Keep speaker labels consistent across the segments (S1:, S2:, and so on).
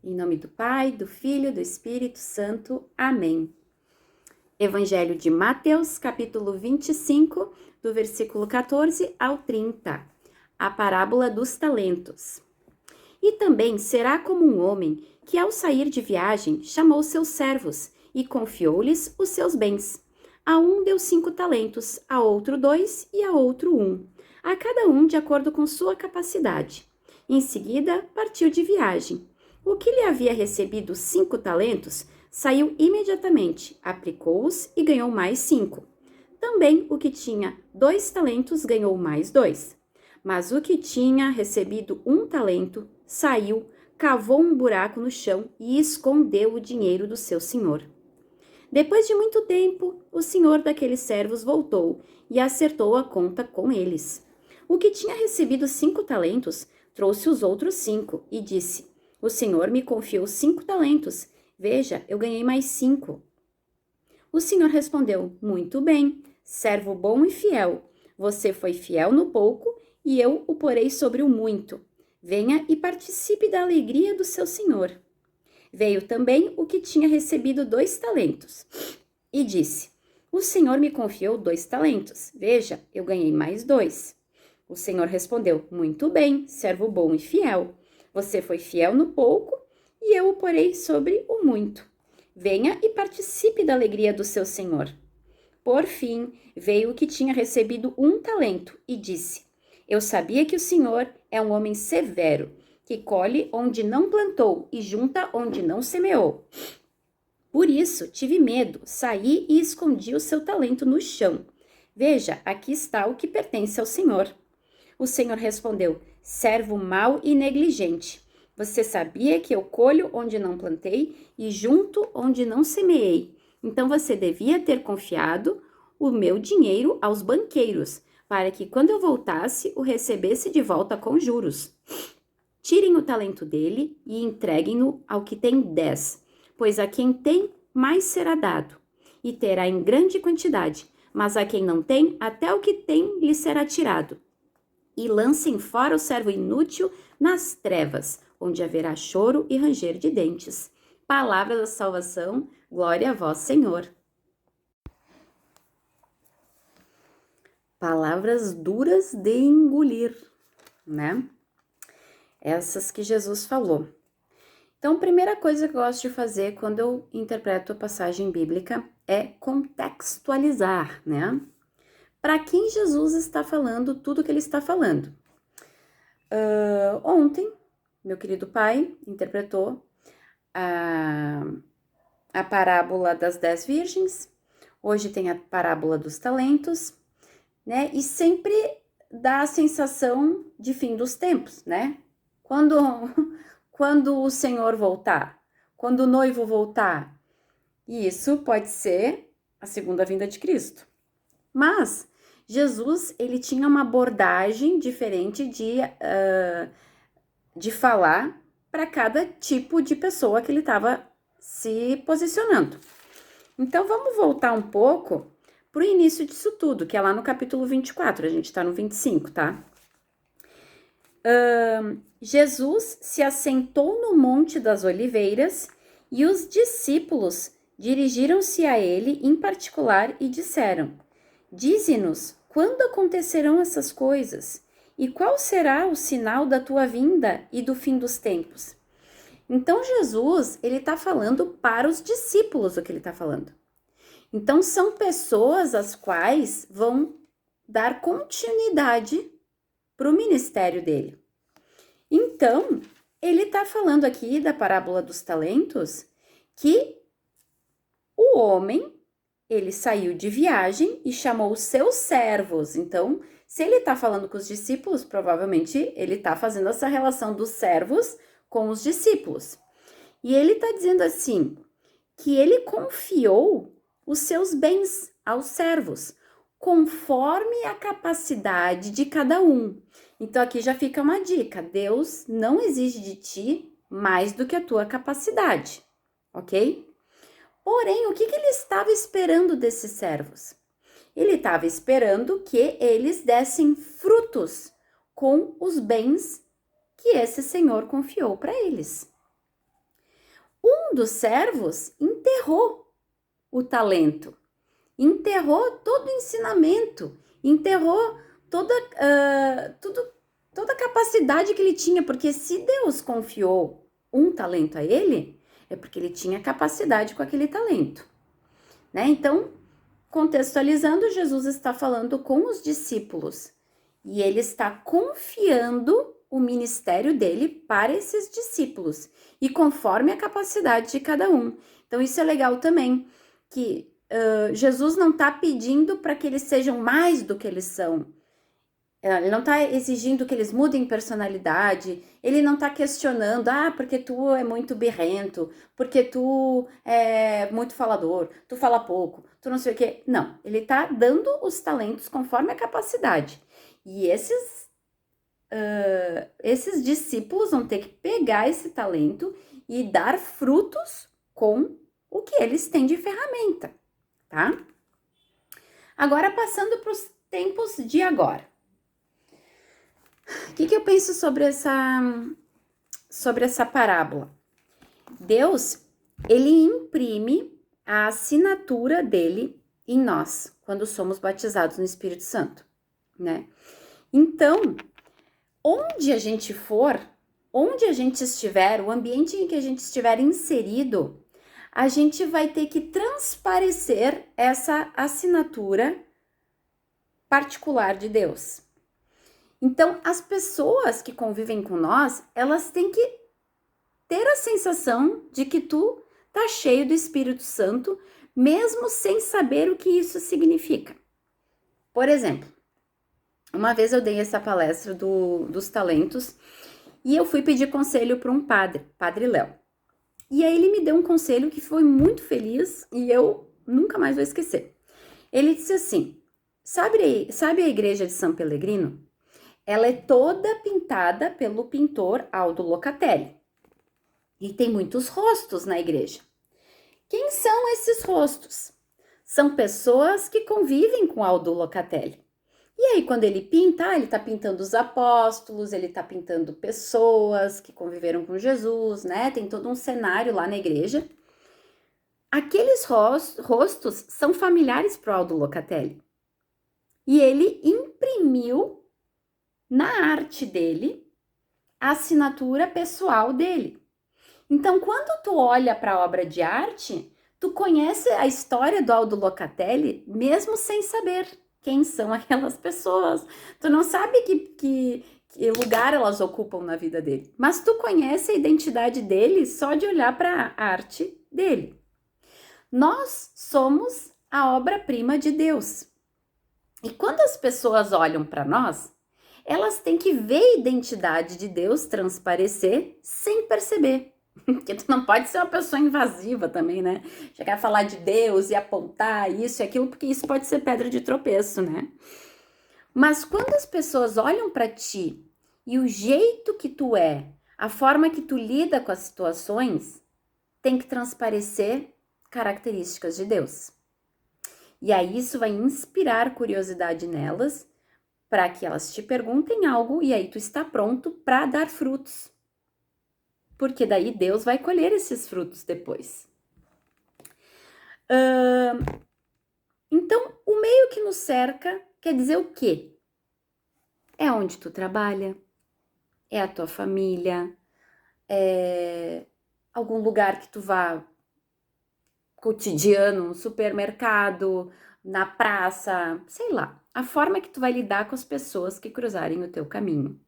S1: Em nome do Pai, do Filho, do Espírito Santo. Amém. Evangelho de Mateus, capítulo 25, do versículo 14 ao 30. A parábola dos talentos. E também será como um homem que, ao sair de viagem, chamou seus servos e confiou-lhes os seus bens. A um deu 5 talentos, a outro 2 e a outro 1, a cada um de acordo com sua capacidade. Em seguida, partiu de viagem. O que lhe havia recebido 5 talentos saiu imediatamente, aplicou-os e ganhou mais 5. Também o que tinha 2 talentos ganhou mais 2. Mas o que tinha recebido 1 talento saiu, cavou um buraco no chão e escondeu o dinheiro do seu senhor. Depois de muito tempo, o senhor daqueles servos voltou e acertou a conta com eles. O que tinha recebido 5 talentos trouxe os outros 5 e disse: O senhor me confiou 5 talentos. Veja, eu ganhei mais 5. O senhor respondeu: Muito bem, servo bom e fiel. Você foi fiel no pouco e eu o porei sobre o muito. Venha e participe da alegria do seu senhor. Veio também o que tinha recebido 2 talentos e disse: O senhor me confiou 2 talentos. Veja, eu ganhei mais 2. O senhor respondeu: Muito bem, servo bom e fiel. Você foi fiel no pouco e eu o porei sobre o muito. Venha e participe da alegria do seu senhor. Por fim, veio o que tinha recebido 1 talento e disse: Eu sabia que o senhor é um homem severo, que colhe onde não plantou e junta onde não semeou. Por isso, tive medo, saí e escondi o seu talento no chão. Veja, aqui está o que pertence ao senhor. O senhor respondeu: Servo mau e negligente. Você sabia que eu colho onde não plantei e junto onde não semeei. Então você devia ter confiado o meu dinheiro aos banqueiros, para que quando eu voltasse o recebesse de volta com juros. Tirem o talento dele e entreguem-no ao que tem 10, pois a quem tem, mais será dado, e terá em grande quantidade, mas a quem não tem, até o que tem lhe será tirado. E lancem fora o servo inútil nas trevas, onde haverá choro e ranger de dentes. Palavra da salvação, glória a vós, Senhor. Palavras duras de engolir, né? Essas que Jesus falou. Então, a primeira coisa que eu gosto de fazer quando eu interpreto a passagem bíblica é contextualizar, né? Para quem Jesus está falando tudo que ele está falando. Ontem, meu querido pai interpretou a parábola das 10 virgens, hoje tem a parábola dos talentos, né? E sempre dá a sensação de fim dos tempos, né? Quando o Senhor voltar, quando o noivo voltar, e isso pode ser a segunda vinda de Cristo. Mas Jesus, ele tinha uma abordagem diferente de falar para cada tipo de pessoa que ele estava se posicionando. Então, vamos voltar um pouco para o início disso tudo, que é lá no capítulo 24, a gente está no 25, tá? Jesus se assentou no Monte das Oliveiras e os discípulos dirigiram-se a ele em particular e disseram: Dize-nos, quando acontecerão essas coisas? E qual será o sinal da tua vinda e do fim dos tempos? Então, Jesus, ele está falando para os discípulos o que ele está falando. Então, são pessoas as quais vão dar continuidade para o ministério dele. Então, ele está falando aqui da parábola dos talentos, que o homem, ele saiu de viagem e chamou os seus servos. Então, se ele está falando com os discípulos, provavelmente ele está fazendo essa relação dos servos com os discípulos. E ele está dizendo assim, que ele confiou os seus bens aos servos, conforme a capacidade de cada um. Então, aqui já fica uma dica: Deus não exige de ti mais do que a tua capacidade, ok? Porém, o que ele estava esperando desses servos? Ele estava esperando que eles dessem frutos com os bens que esse Senhor confiou para eles. um dos servos enterrou o talento, enterrou todo o ensinamento, enterrou toda a capacidade que ele tinha, porque se Deus confiou um talento a ele, é porque ele tinha capacidade com aquele talento, né? Então, contextualizando, Jesus está falando com os discípulos e ele está confiando o ministério dele para esses discípulos e conforme a capacidade de cada um. Então, isso é legal também, que Jesus não está pedindo para que eles sejam mais do que eles são. Ele não está exigindo que eles mudem personalidade, ele não está questionando, porque tu é muito birrento, porque tu é muito falador, tu fala pouco, tu não sei o quê. Não, ele está dando os talentos conforme a capacidade. E esses discípulos vão ter que pegar esse talento e dar frutos com o que eles têm de ferramenta, tá? Agora, passando para os tempos de agora. O que eu penso sobre essa parábola? Deus, ele imprime a assinatura dele em nós, quando somos batizados no Espírito Santo, né? Então, onde a gente for, onde a gente estiver, o ambiente em que a gente estiver inserido, a gente vai ter que transparecer essa assinatura particular de Deus. Então, as pessoas que convivem com nós, elas têm que ter a sensação de que tu tá cheio do Espírito Santo, mesmo sem saber o que isso significa. Por exemplo, uma vez eu dei essa palestra dos talentos e eu fui pedir conselho para um Padre Léo. E aí ele me deu um conselho que foi muito feliz e eu nunca mais vou esquecer. Ele disse assim, sabe a igreja de São Pellegrino? Ela é toda pintada pelo pintor Aldo Locatelli. E tem muitos rostos na igreja. Quem são esses rostos? São pessoas que convivem com Aldo Locatelli. E aí, quando ele pinta, ele está pintando os apóstolos, ele está pintando pessoas que conviveram com Jesus, né? Tem todo um cenário lá na igreja. Aqueles rostos são familiares para o Aldo Locatelli. E ele imprimiu na arte dele a assinatura pessoal dele. Então, quando tu olha para a obra de arte, tu conhece a história do Aldo Locatelli, mesmo sem saber quem são aquelas pessoas. Tu não sabe que lugar elas ocupam na vida dele, mas tu conhece a identidade dele só de olhar para a arte dele. Nós somos a obra-prima de Deus. E quando as pessoas olham para nós, elas têm que ver a identidade de Deus transparecer sem perceber. Porque tu não pode ser uma pessoa invasiva também, né? Chegar a falar de Deus e apontar isso e aquilo, porque isso pode ser pedra de tropeço, né? Mas quando as pessoas olham para ti e o jeito que tu é, a forma que tu lida com as situações, tem que transparecer características de Deus. E aí isso vai inspirar curiosidade nelas, para que elas te perguntem algo e aí tu está pronto para dar frutos. Porque daí Deus vai colher esses frutos depois. Então, o meio que nos cerca quer dizer o quê? É onde tu trabalha, é a tua família, é algum lugar que tu vá cotidiano, um supermercado, na praça, sei lá. A forma que tu vai lidar com as pessoas que cruzarem o teu caminho.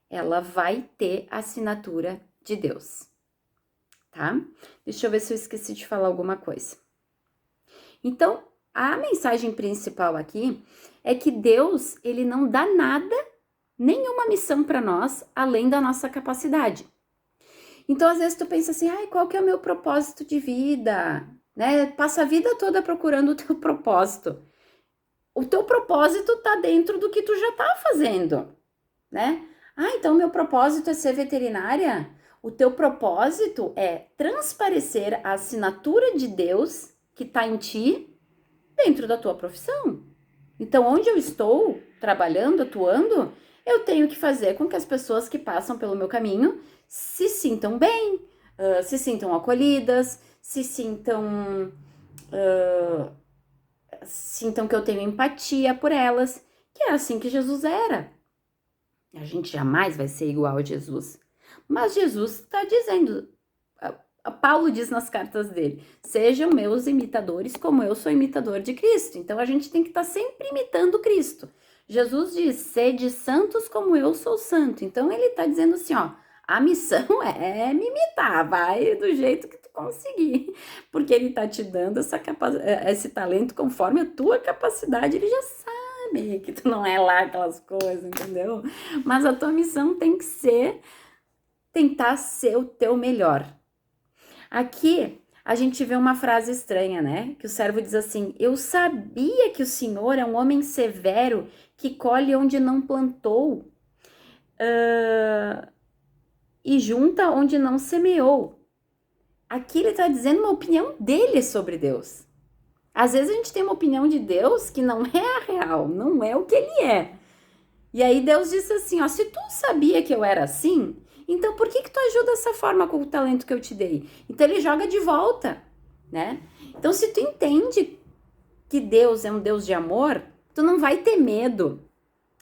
S1: Ela vai ter a assinatura de Deus, tá? Deixa eu ver se eu esqueci de falar alguma coisa. Então, a mensagem principal aqui é que Deus, ele não dá nada, nenhuma missão para nós, além da nossa capacidade. Então, às vezes tu pensa assim, qual que é o meu propósito de vida? Né? Passa a vida toda procurando o teu propósito. O teu propósito tá dentro do que tu já tá fazendo, né? Então meu propósito é ser veterinária? O teu propósito é transparecer a assinatura de Deus que tá em ti dentro da tua profissão. Então, onde eu estou trabalhando, atuando, eu tenho que fazer com que as pessoas que passam pelo meu caminho se sintam bem, se sintam acolhidas, sintam que eu tenho empatia por elas, que é assim que Jesus era. A gente jamais vai ser igual a Jesus. Mas Jesus está dizendo, Paulo diz nas cartas dele, sejam meus imitadores como eu sou imitador de Cristo. Então a gente tem que estar sempre imitando Cristo. Jesus diz, sede santos como eu sou santo. Então ele está dizendo assim, ó, a missão é me imitar, vai do jeito que tu conseguir. Porque ele está te dando esse talento conforme a tua capacidade, ele já sabe que tu não é lá aquelas coisas, entendeu? Mas a tua missão tem que ser tentar ser o teu melhor. Aqui a gente vê uma frase estranha, né? Que o servo diz assim, eu sabia que o Senhor é um homem severo que colhe onde não plantou e junta onde não semeou. Aqui ele está dizendo uma opinião dele sobre Deus. Às vezes a gente tem uma opinião de Deus que não é a real, não é o que ele é. E aí Deus disse assim, ó, se tu sabia que eu era assim, então por que tu ajuda dessa forma com o talento que eu te dei? Então ele joga de volta, né? Então se tu entende que Deus é um Deus de amor, tu não vai ter medo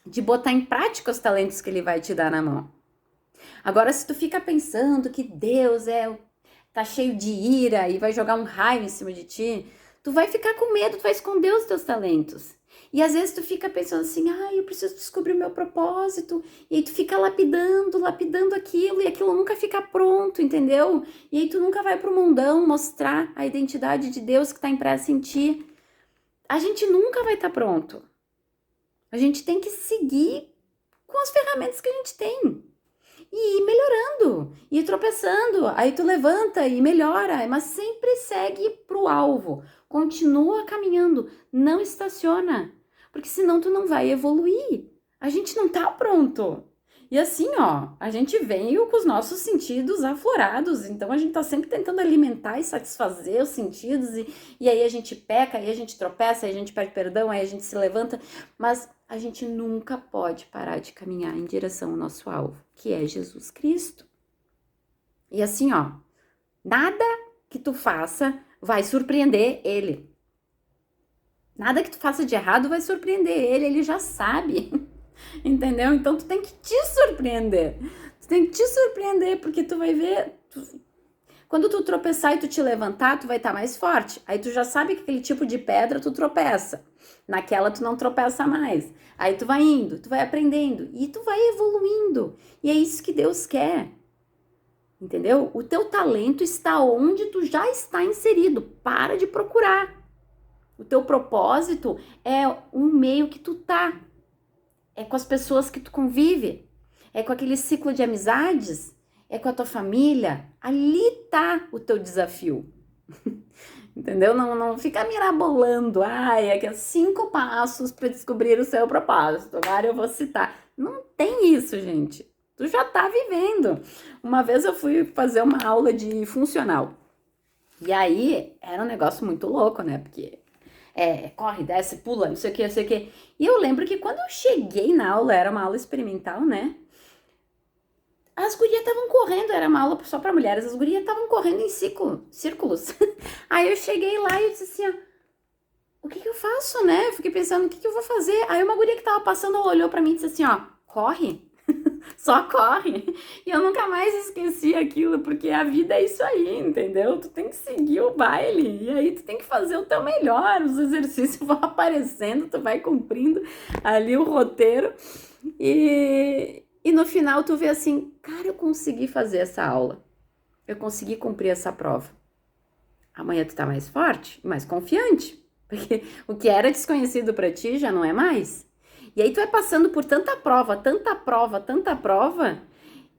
S1: de botar em prática os talentos que ele vai te dar na mão. Agora se tu fica pensando que Deus tá cheio de ira e vai jogar um raio em cima de ti, tu vai ficar com medo, tu vai esconder os teus talentos. E às vezes tu fica pensando assim, eu preciso descobrir o meu propósito. E aí tu fica lapidando aquilo, e aquilo nunca fica pronto, entendeu? E aí tu nunca vai pro mundão mostrar a identidade de Deus que tá impressa em ti. A gente nunca vai estar pronto. A gente tem que seguir com as ferramentas que a gente tem. E ir melhorando, ir tropeçando, aí tu levanta e melhora, mas sempre segue pro alvo, continua caminhando, não estaciona, porque senão tu não vai evoluir, a gente não tá pronto. E assim, ó, a gente veio com os nossos sentidos aflorados, então a gente tá sempre tentando alimentar e satisfazer os sentidos, e aí a gente peca, aí a gente tropeça, aí a gente pede perdão, aí a gente se levanta, mas a gente nunca pode parar de caminhar em direção ao nosso alvo, que é Jesus Cristo. E assim, ó, nada que tu faça vai surpreender ele. Nada que tu faça de errado vai surpreender ele já sabe. Entendeu? Então tu tem que te surpreender. Tu tem que te surpreender, porque tu vai ver... Quando tu tropeçar e tu te levantar, tu vai estar mais forte. Aí tu já sabe que aquele tipo de pedra tu tropeça. Naquela tu não tropeça mais. Aí tu vai indo, tu vai aprendendo e tu vai evoluindo. E é isso que Deus quer. Entendeu? O teu talento está onde tu já está inserido. Para de procurar. O teu propósito é um meio que tu tá. É com as pessoas que tu convive. É com aquele ciclo de amizades. É com a tua família. Ali tá o teu desafio. Entendeu? Não fica mirabolando. É que é 5 passos para descobrir o seu propósito. Agora eu vou citar. Não tem isso, gente. Tu já tá vivendo. Uma vez eu fui fazer uma aula de funcional. E aí era um negócio muito louco, né? Porque corre, desce, pula, não sei o que, não sei o que. E eu lembro que quando eu cheguei na aula, era uma aula experimental, né? As gurias estavam correndo, era uma aula só para mulheres, as gurias estavam correndo em círculos. Aí eu cheguei lá e eu disse assim, ó, o que eu faço, né? Eu fiquei pensando, o que eu vou fazer? Aí uma guria que tava passando, ela olhou para mim e disse assim, ó, corre. Só corre. E eu nunca mais esqueci aquilo, porque a vida é isso aí, entendeu? Tu tem que seguir o baile, e aí tu tem que fazer o teu melhor, os exercícios vão aparecendo, tu vai cumprindo ali o roteiro, e no final tu vê assim, cara, eu consegui fazer essa aula, eu consegui cumprir essa prova. Amanhã tu tá mais forte, mais confiante, porque o que era desconhecido pra ti já não é mais. E aí tu vai passando por tanta prova,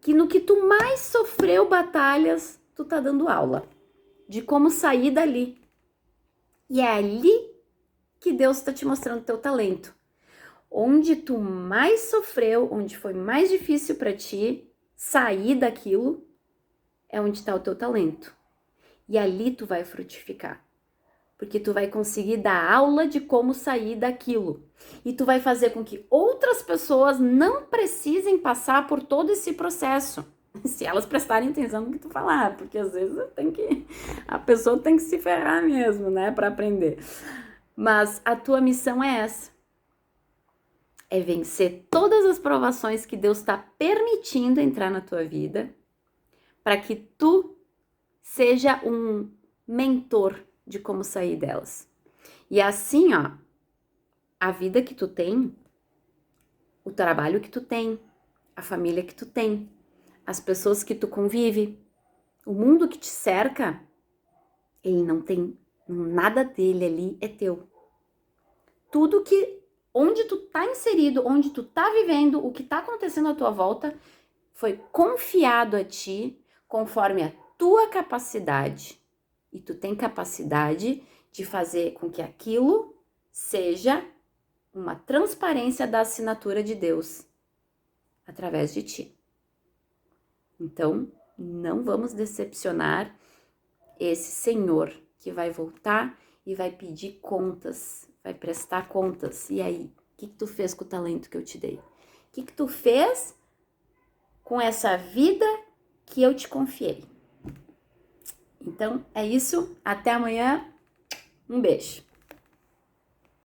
S1: que no que tu mais sofreu batalhas, tu tá dando aula de como sair dali. E é ali que Deus tá te mostrando teu talento. Onde tu mais sofreu, onde foi mais difícil para ti sair daquilo, é onde tá o teu talento. E ali tu vai frutificar. Porque tu vai conseguir dar aula de como sair daquilo. E tu vai fazer com que outras pessoas não precisem passar por todo esse processo. Se elas prestarem atenção no que tu falar, porque às vezes a pessoa tem que se ferrar mesmo, né, para aprender. Mas a tua missão é essa. É vencer todas as provações que Deus está permitindo entrar na tua vida, para que tu seja um mentor de como sair delas. E assim, ó, a vida que tu tem, o trabalho que tu tem, a família que tu tem, as pessoas que tu convive, o mundo que te cerca, ele não tem nada dele ali, é teu. Tudo que, onde tu tá inserido, onde tu tá vivendo, o que tá acontecendo à tua volta, foi confiado a ti conforme a tua capacidade. E tu tem capacidade de fazer com que aquilo seja uma transparência da assinatura de Deus através de ti. Então, não vamos decepcionar esse Senhor que vai voltar e vai pedir contas, vai prestar contas. E aí, o que tu fez com o talento que eu te dei? O que tu fez com essa vida que eu te confiei? Então, é isso. Até amanhã. Um beijo.